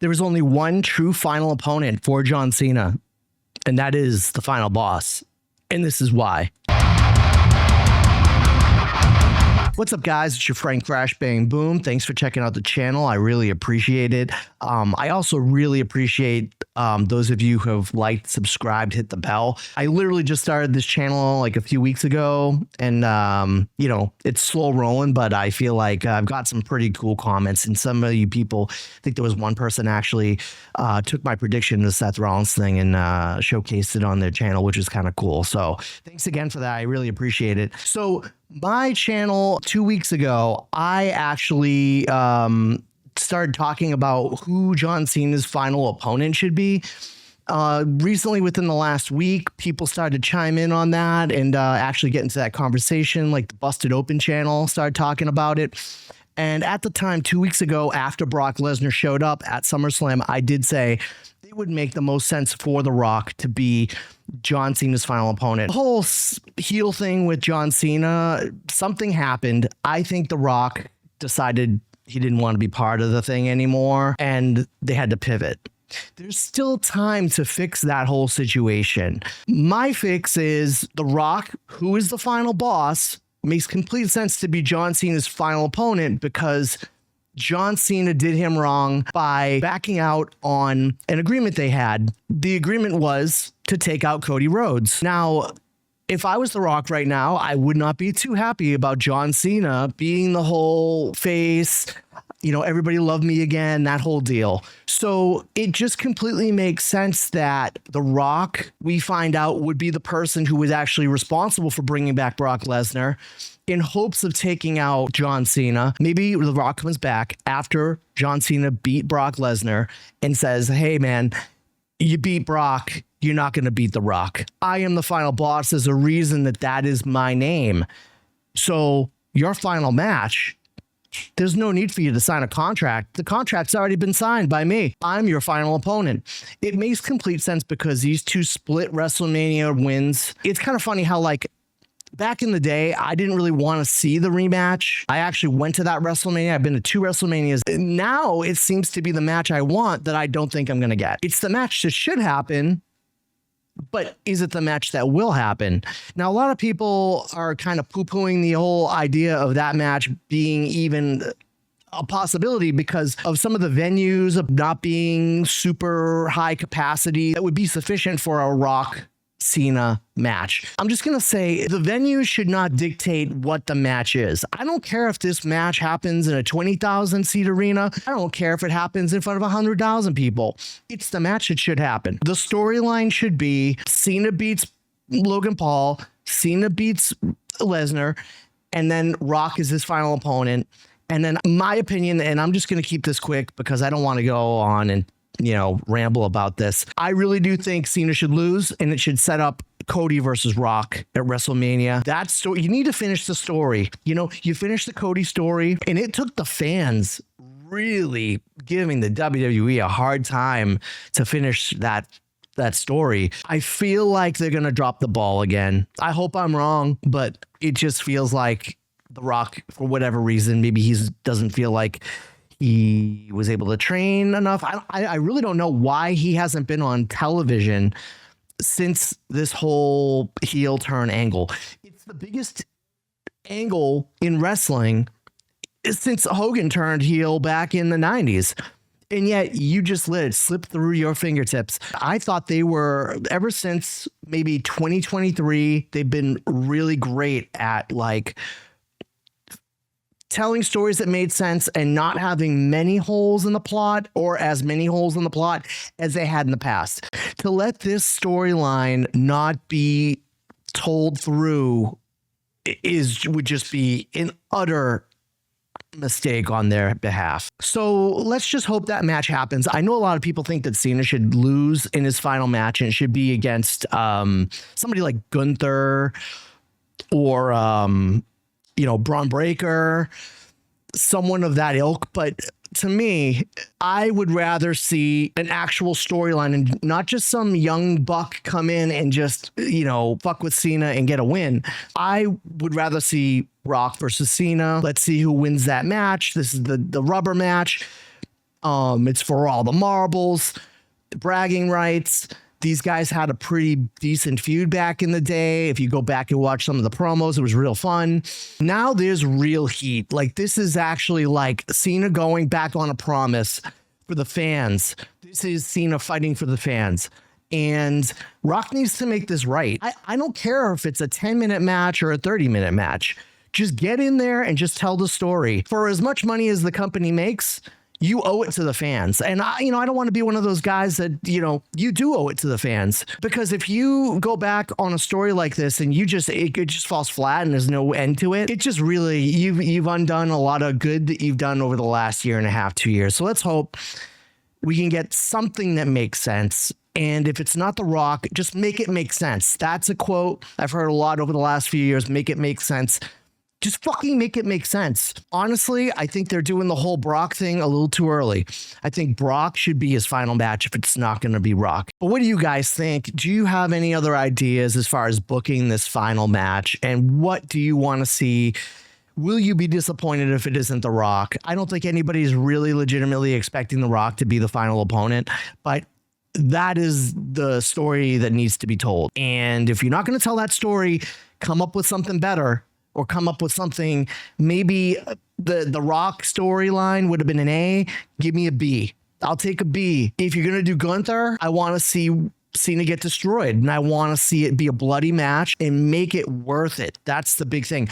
there is only one true final opponent for John Cena, and that is the final boss. And this is why. What's up, guys? It's your friend Crash Bang Boom. Thanks for checking out the channel. I really appreciate it. I also really appreciate those of you who have liked, subscribed, hit the bell. I literally just started this channel like a few weeks ago, and you know, it's slow rolling, but I feel like I've got some pretty cool comments, and some of you people, I think there was one person actually took my prediction to Seth Rollins thing and showcased it on their channel, which is kind of cool. So thanks again for that. I really appreciate it. So my channel 2 weeks ago, I actually started talking about who John Cena's final opponent should be. Recently, within the last week, people started to chime in on that and actually get into that conversation. Like the Busted Open channel started talking about it. And at the time, 2 weeks ago, after Brock Lesnar showed up at SummerSlam, I did say it would make the most sense for The Rock to be John Cena's final opponent. The whole heel thing with John Cena, something happened. I think The Rock decided he didn't want to be part of the thing anymore, and they had to pivot. There's still time to fix that whole situation. My fix is The Rock, who is the final boss, makes complete sense to be John Cena's final opponent because John Cena did him wrong by backing out on an agreement they had. The agreement was to take out Cody Rhodes. Now, if I was The Rock right now, I would not be too happy about John Cena being the whole face, you know, everybody love me again, that whole deal. So it just completely makes sense that The Rock, we find out, would be the person who was actually responsible for bringing back Brock Lesnar in hopes of taking out John Cena. Maybe The Rock comes back after John Cena beat Brock Lesnar and says, hey, man, you beat Brock. You're not going to beat The Rock. I am the final boss. There's a reason that that is my name. So your final match, there's no need for you to sign a contract. The contract's already been signed by me. I'm your final opponent. It makes complete sense because these two split WrestleMania wins. It's kind of funny how, like, back in the day, I didn't really want to see the rematch. I actually went to that WrestleMania. I've been to 2 WrestleManias. Now it seems to be the match I want that I don't think I'm going to get. It's the match that should happen, but is it the match that will happen? Now, a lot of people are kind of poo-pooing the whole idea of that match being even a possibility because of some of the venues of not being super high capacity that would be sufficient for a Rock Cena match. I'm just going to say the venue should not dictate what the match is. I don't care if this match happens in a 20,000 seat arena. I don't care if it happens in front of 100,000 people. It's the match that should happen. The storyline should be Cena beats Logan Paul, Cena beats Lesnar, and then Rock is his final opponent. And then my opinion, and I'm just going to keep this quick because I don't want to go on and ramble about this. I really do think Cena should lose, and it should set up Cody versus Rock at WrestleMania. That story, you need to finish the story. You know, you finish the Cody story, and it took the fans really giving the WWE a hard time to finish that story. I feel like they're going to drop the ball again. I hope I'm wrong, but it just feels like The Rock, for whatever reason, maybe he doesn't feel like he was able to train enough. I really don't know why he hasn't been on television since this whole heel turn angle. It's the biggest angle in wrestling since Hogan turned heel back in the 90s. And yet you just let it slip through your fingertips. I thought they were, ever since maybe 2023, they've been really great at like telling stories that made sense and not having many holes in the plot or as many holes in the plot as they had in the past. To let this storyline not be told through would just be an utter mistake on their behalf. So let's just hope that match happens. I know a lot of people think that Cena should lose in his final match and it should be against somebody like Gunther or Braun Breaker, someone of that ilk. But to me, I would rather see an actual storyline and not just some young buck come in and just, fuck with Cena and get a win. I would rather see Rock versus Cena. Let's see who wins that match. This is the rubber match. It's for all the marbles, bragging rights. These guys had a pretty decent feud back in the day. If you go back and watch some of the promos, it was real fun. Now there's real heat. Like, this is actually like Cena going back on a promise for the fans. This is Cena fighting for the fans. And Rock needs to make this right. I don't care if it's a 10-minute match or a 30-minute match. Just get in there and just tell the story. For as much money as the company makes, you owe it to the fans. And I don't want to be one of those guys that, you do owe it to the fans, because if you go back on a story like this and it just falls flat and there's no end to it, it just really, you've undone a lot of good that you've done over the last year and a half, 2 years. So let's hope we can get something that makes sense. And if it's not The Rock, just make it make sense. That's a quote I've heard a lot over the last few years. Make it make sense. Just fucking make it make sense. Honestly, I think they're doing the whole Brock thing a little too early. I think Brock should be his final match if it's not going to be Rock. But what do you guys think? Do you have any other ideas as far as booking this final match? And what do you want to see? Will you be disappointed if it isn't The Rock? I don't think anybody's really legitimately expecting The Rock to be the final opponent, but that is the story that needs to be told. And if you're not going to tell that story, come up with something better. Or come up with something, maybe the Rock storyline would have been an A. Give me a B. I'll take a B. If you're going to do Gunther, I want to see Cena get destroyed. And I want to see it be a bloody match and make it worth it. That's the big thing.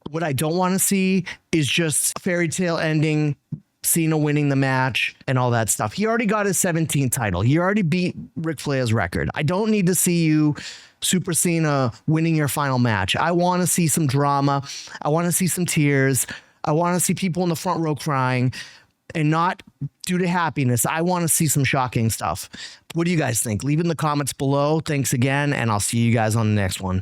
What I don't want to see is just fairy tale ending, Cena winning the match and all that stuff. He already got his 17th title. He already beat Ric Flair's record. I don't need to see you, Super Cena, winning your final match. I want to see some drama. I want to see some tears. I want to see people in the front row crying, and not due to happiness. I want to see some shocking stuff. What do you guys think? Leave in the comments below. Thanks again, and I'll see you guys on the next one.